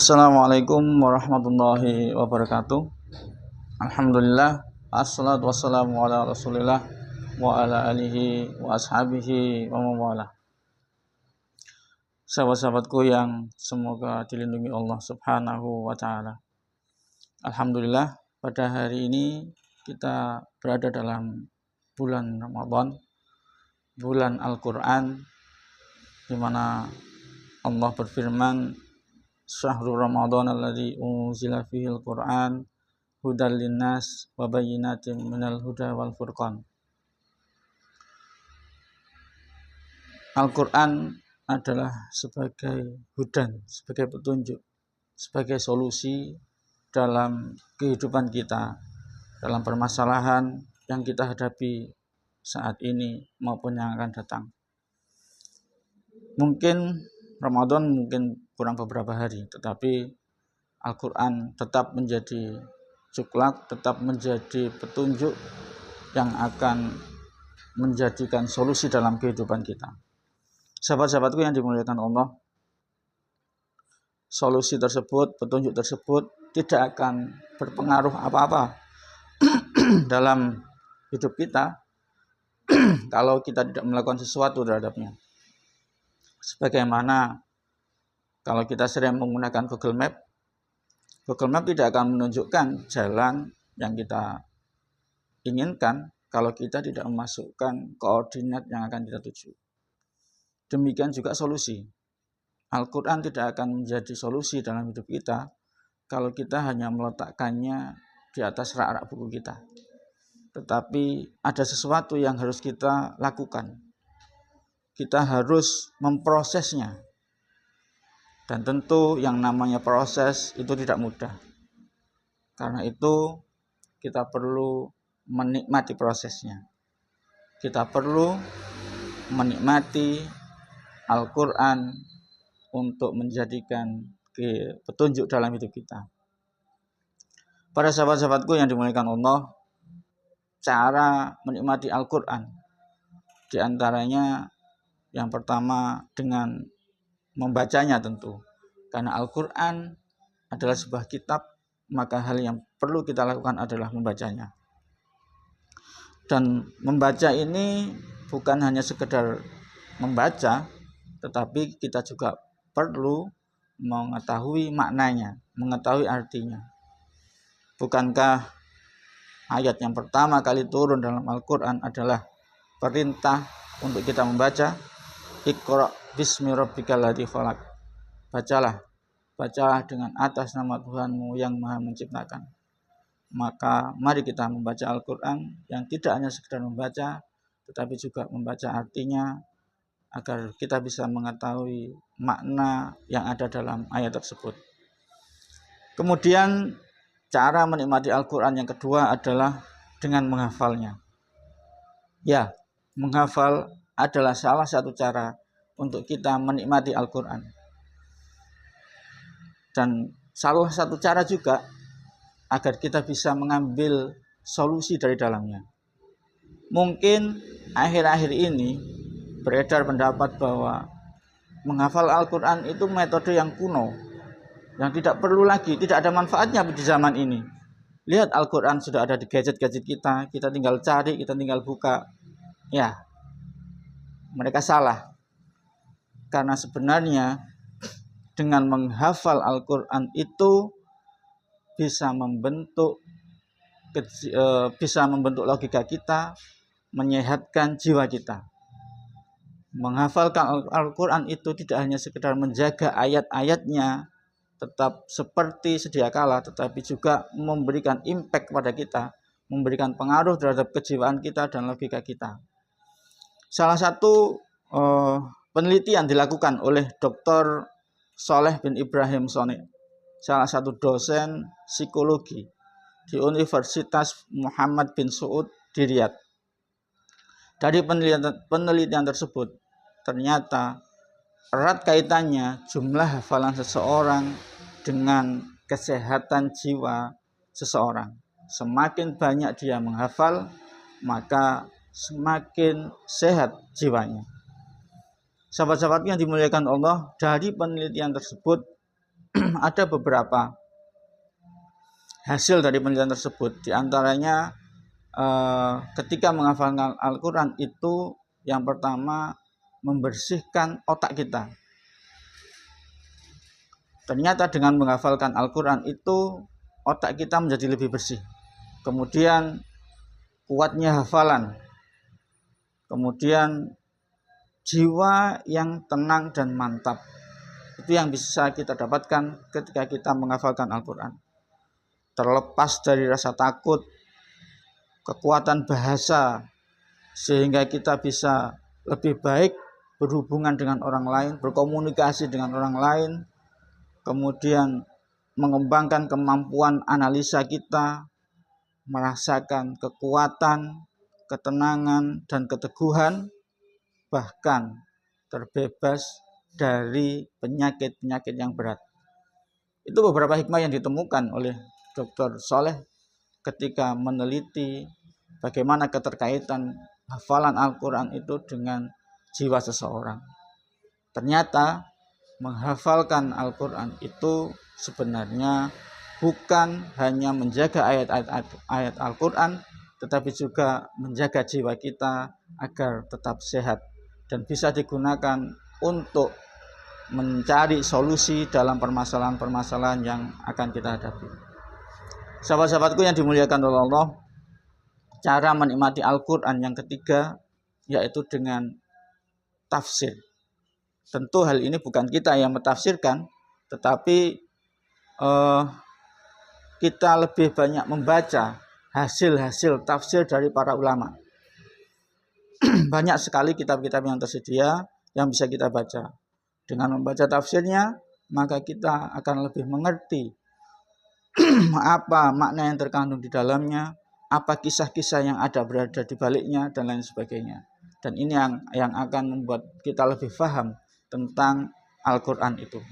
Assalamualaikum warahmatullahi wabarakatuh. Alhamdulillah, assalatu wassalamu ala rasulillah wa ala alihi wa ashabihi wa mawala. Sahabat-sahabatku yang semoga dilindungi Allah subhanahu wa ta'ala. Alhamdulillah, pada hari ini kita berada dalam bulan Ramadan, bulan Al-Quran, di mana Allah berfirman, Syahrul Ramadan alladzi unzila fihi al-Qur'an hudal linnas wa bayyinatin minal huda wal furqan. Al-Qur'an adalah sebagai hudan, sebagai petunjuk, sebagai solusi dalam kehidupan kita, dalam permasalahan yang kita hadapi saat ini maupun yang akan datang. Mungkin Ramadan kurang beberapa hari, tetapi Al-Quran tetap menjadi cuklak, tetap menjadi petunjuk yang akan menjadikan solusi dalam kehidupan kita. Sahabat-sahabatku yang dimuliakan Allah, solusi tersebut, petunjuk tersebut tidak akan berpengaruh apa-apa dalam hidup kita kalau kita tidak melakukan sesuatu terhadapnya. Sebagaimana kalau kita sering menggunakan Google Map tidak akan menunjukkan jalan yang kita inginkan kalau kita tidak memasukkan koordinat yang akan kita tuju. Demikian juga solusi. Al-Quran tidak akan menjadi solusi dalam hidup kita kalau kita hanya meletakkannya di atas rak-rak buku kita. Tetapi ada sesuatu yang harus kita lakukan. Kita harus memprosesnya. Dan tentu yang namanya proses itu tidak mudah. Karena itu kita perlu menikmati prosesnya. Kita perlu menikmati Al-Quran untuk menjadikan petunjuk dalam hidup kita. Para sahabat-sahabatku yang dimuliakan Allah, cara menikmati Al-Quran di antaranya yang pertama dengan membacanya tentu. Karena Al-Quran adalah sebuah kitab, maka hal yang perlu kita lakukan adalah membacanya. Dan membaca ini bukan hanya sekedar membaca, tetapi kita juga perlu mengetahui maknanya, mengetahui artinya. Bukankah ayat yang pertama kali turun dalam Al-Quran adalah perintah untuk kita membaca? Iqra bismi rabbikal ladzi khalaq. Bacalah dengan atas nama Tuhanmu yang Maha Menciptakan. Maka mari kita membaca Al-Quran yang tidak hanya sekedar membaca, tetapi juga membaca artinya agar kita bisa mengetahui makna yang ada dalam ayat tersebut. Kemudian cara menikmati Al-Quran yang kedua adalah dengan menghafalnya. Ya, menghafal adalah salah satu cara untuk kita menikmati Al-Quran. Dan salah satu cara juga agar kita bisa mengambil solusi dari dalamnya. Mungkin akhir-akhir ini beredar pendapat bahwa menghafal Al-Quran itu metode yang kuno, yang tidak perlu lagi, tidak ada manfaatnya di zaman ini. Lihat, Al-Quran sudah ada di gadget-gadget kita tinggal cari, kita tinggal buka. Ya, mereka salah. Karena sebenarnya dengan menghafal Al-Quran itu bisa membentuk logika kita, menyehatkan jiwa kita. Menghafalkan Al-Quran itu tidak hanya sekedar menjaga ayat-ayatnya tetap seperti sedia kala, tetapi juga memberikan impact pada kita, memberikan pengaruh terhadap kejiwaan kita dan logika kita. Salah satu penelitian dilakukan oleh Dr. Soleh bin Ibrahim Soni, salah satu dosen psikologi di Universitas Muhammad bin Saud di Riyadh. Dari penelitian tersebut, ternyata erat kaitannya jumlah hafalan seseorang dengan kesehatan jiwa seseorang. Semakin banyak dia menghafal, maka semakin sehat jiwanya. Sahabat-sahabat yang dimuliakan Allah, dari penelitian tersebut ada beberapa hasil dari penelitian tersebut. Di antaranya ketika menghafalkan Al-Quran itu yang pertama membersihkan otak kita. Ternyata dengan menghafalkan Al-Quran itu otak kita menjadi lebih bersih. Kemudian kuatnya hafalan. Kemudian jiwa yang tenang dan mantap. Itu yang bisa kita dapatkan ketika kita menghafalkan Al-Quran. Terlepas dari rasa takut, kekuatan bahasa, sehingga kita bisa lebih baik berhubungan dengan orang lain, berkomunikasi dengan orang lain, kemudian mengembangkan kemampuan analisa kita, merasakan kekuatan, ketenangan, dan keteguhan, bahkan terbebas dari penyakit-penyakit yang berat. Itu beberapa hikmah yang ditemukan oleh Dr. Soleh ketika meneliti bagaimana keterkaitan hafalan Al-Quran itu dengan jiwa seseorang. Ternyata menghafalkan Al-Quran itu sebenarnya bukan hanya menjaga ayat-ayat Al-Quran, tetapi juga menjaga jiwa kita agar tetap sehat dan bisa digunakan untuk mencari solusi dalam permasalahan-permasalahan yang akan kita hadapi. Sahabat-sahabatku yang dimuliakan oleh Allah, cara menikmati Al-Quran yang ketiga yaitu dengan tafsir. Tentu hal ini bukan kita yang mentafsirkan, tetapi kita lebih banyak membaca hasil-hasil tafsir dari para ulama. Banyak sekali kitab-kitab yang tersedia yang bisa kita baca. Dengan membaca tafsirnya, maka kita akan lebih mengerti apa makna yang terkandung di dalamnya, apa kisah-kisah yang berada di baliknya, dan lain sebagainya. Dan ini yang akan membuat kita lebih paham tentang Al-Quran itu.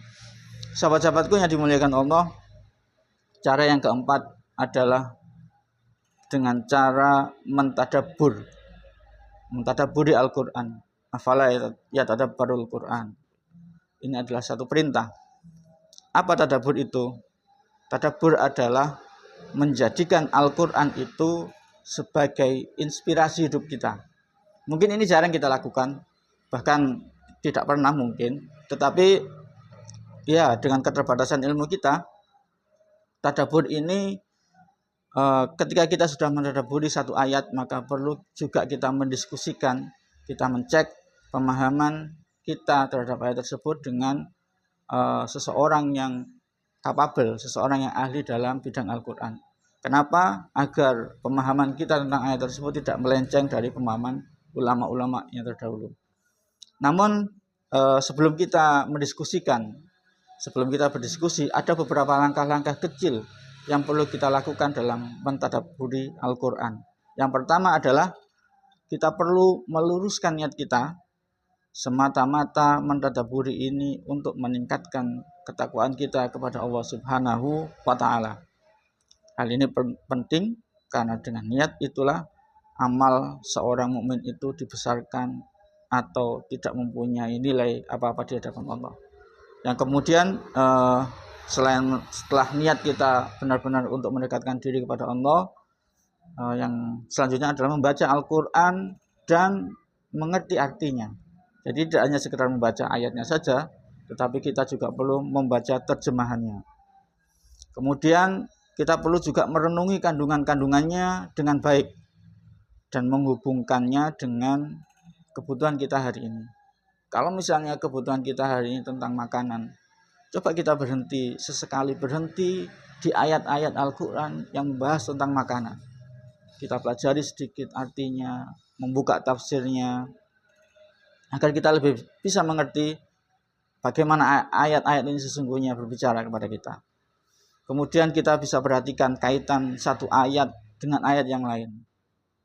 Sahabat-sahabatku yang dimuliakan Allah, cara yang keempat adalah dengan cara mentadabburi Al-Quran. Afala yatadabbarul Quran. Ini adalah satu perintah. Apa tadabbur itu? Tadabbur adalah menjadikan Al-Quran itu sebagai inspirasi hidup kita. Mungkin ini jarang kita lakukan, bahkan tidak pernah mungkin, tetapi ya dengan keterbatasan ilmu kita, tadabbur ini ketika kita sudah mentadabburi satu ayat, maka perlu juga kita mendiskusikan, kita mencek pemahaman kita terhadap ayat tersebut dengan seseorang yang kapabel, seseorang yang ahli dalam bidang Al-Quran. Kenapa? Agar pemahaman kita tentang ayat tersebut tidak melenceng dari pemahaman ulama-ulama yang terdahulu. Namun sebelum kita berdiskusi, ada beberapa langkah-langkah kecil yang perlu kita lakukan dalam mentadabburi Al-Quran. Yang pertama adalah kita perlu meluruskan niat kita, semata-mata mentadabburi ini untuk meningkatkan ketakwaan kita kepada Allah Subhanahu wa Ta'ala. Hal ini penting karena dengan niat itulah amal seorang mukmin itu dibesarkan atau tidak mempunyai nilai apa-apa di hadapan Allah. Yang kemudian setelah niat kita benar-benar untuk mendekatkan diri kepada Allah, yang selanjutnya adalah membaca Al-Quran dan mengerti artinya. Jadi tidak hanya sekedar membaca ayatnya saja, tetapi kita juga perlu membaca terjemahannya. Kemudian kita perlu juga merenungi kandungan-kandungannya dengan baik dan menghubungkannya dengan kebutuhan kita hari ini. Kalau misalnya kebutuhan kita hari ini tentang makanan, coba kita sesekali berhenti di ayat-ayat Al-Quran yang membahas tentang makanan. Kita pelajari sedikit artinya, membuka tafsirnya, agar kita lebih bisa mengerti bagaimana ayat-ayat ini sesungguhnya berbicara kepada kita. Kemudian kita bisa perhatikan kaitan satu ayat dengan ayat yang lain.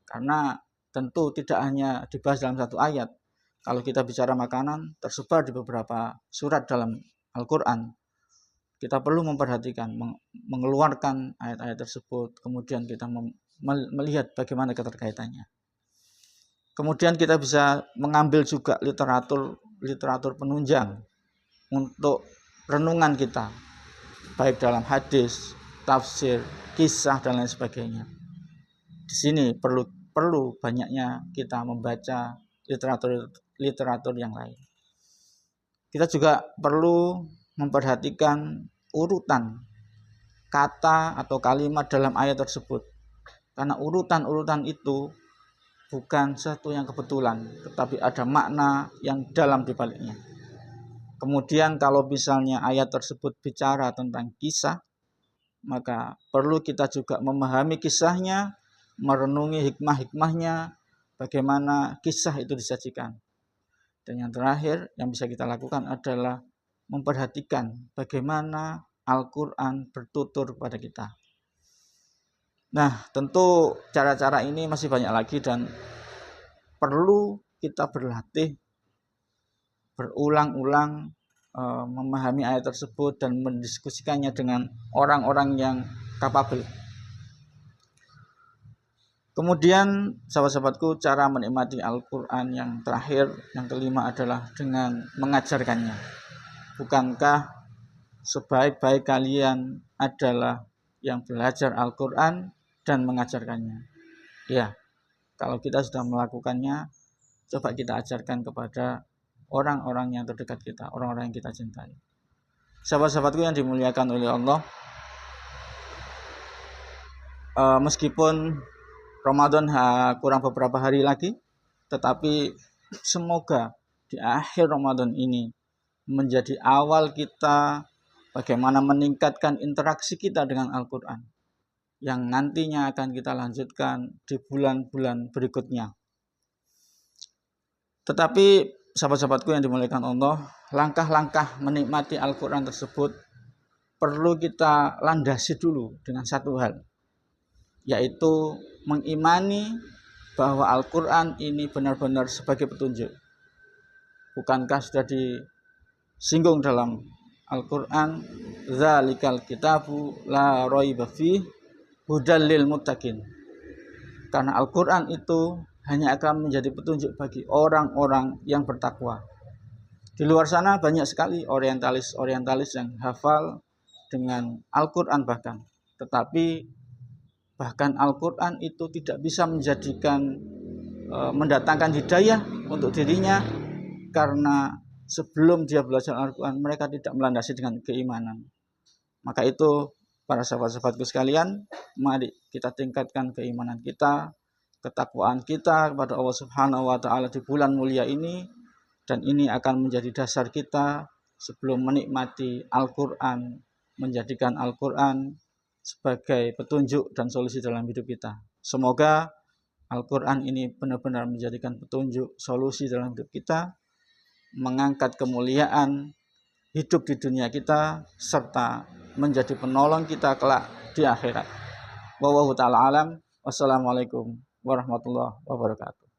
Karena tentu tidak hanya dibahas dalam satu ayat. Kalau kita bicara makanan, tersebar di beberapa surat dalam Al-Quran. Kita perlu memperhatikan, mengeluarkan ayat-ayat tersebut. Kemudian kita melihat bagaimana keterkaitannya. Kemudian kita bisa mengambil juga literatur penunjang untuk renungan kita. baik dalam hadis, tafsir, kisah dan lain sebagainya. Di sini perlu banyaknya kita membaca literatur yang lain. Kita juga perlu memperhatikan urutan kata atau kalimat dalam ayat tersebut. Karena urutan-urutan itu bukan sesuatu yang kebetulan, tetapi ada makna yang dalam di baliknya. Kemudian kalau misalnya ayat tersebut bicara tentang kisah, maka perlu kita juga memahami kisahnya, merenungi hikmah-hikmahnya, bagaimana kisah itu disajikan. Dan yang terakhir yang bisa kita lakukan adalah memperhatikan bagaimana Al-Quran bertutur pada kita. Nah, tentu cara-cara ini masih banyak lagi dan perlu kita berlatih berulang-ulang memahami ayat tersebut dan mendiskusikannya dengan orang-orang yang kapabel. Kemudian sahabat-sahabatku, cara menikmati Al-Quran yang terakhir, yang kelima adalah dengan mengajarkannya. Bukankah sebaik-baik kalian adalah yang belajar Al-Quran dan mengajarkannya? Ya, kalau kita sudah melakukannya, coba kita ajarkan kepada orang-orang yang terdekat kita, orang-orang yang kita cintai. Sahabat-sahabatku yang dimuliakan oleh Allah, meskipun Ramadan kurang beberapa hari lagi, tetapi semoga di akhir Ramadan ini menjadi awal kita bagaimana meningkatkan interaksi kita dengan Al-Quran yang nantinya akan kita lanjutkan di bulan-bulan berikutnya. Tetapi sahabat-sahabatku yang dimuliakan Allah, langkah-langkah menikmati Al-Quran tersebut perlu kita landasi dulu dengan satu hal, yaitu mengimani bahwa Al-Quran ini benar-benar sebagai petunjuk. Bukankah sudah disinggung dalam Al-Quran, "Dzalikal kitabu la raiba fihi hudal lil muttaqin." Karena Al-Quran itu hanya akan menjadi petunjuk bagi orang-orang yang bertakwa. Di luar sana banyak sekali orientalis yang hafal dengan Al-Quran bahkan. Tetapi bahkan Al-Quran itu tidak bisa mendatangkan hidayah untuk dirinya, karena sebelum dia belajar Al-Quran mereka tidak melandasi dengan keimanan. Maka itu para sahabat-sahabatku sekalian, mari kita tingkatkan keimanan kita, ketakwaan kita kepada Allah Subhanahu wa Ta'ala di bulan mulia ini, dan ini akan menjadi dasar kita sebelum menikmati Al-Quran, menjadikan Al-Quran sebagai petunjuk dan solusi dalam hidup kita. Semoga Al-Quran ini benar-benar menjadikan petunjuk, solusi dalam hidup kita, mengangkat kemuliaan hidup di dunia kita, serta menjadi penolong kita kelak di akhirat. Wallahu ta'ala alam. Wassalamualaikum warahmatullahi wabarakatuh.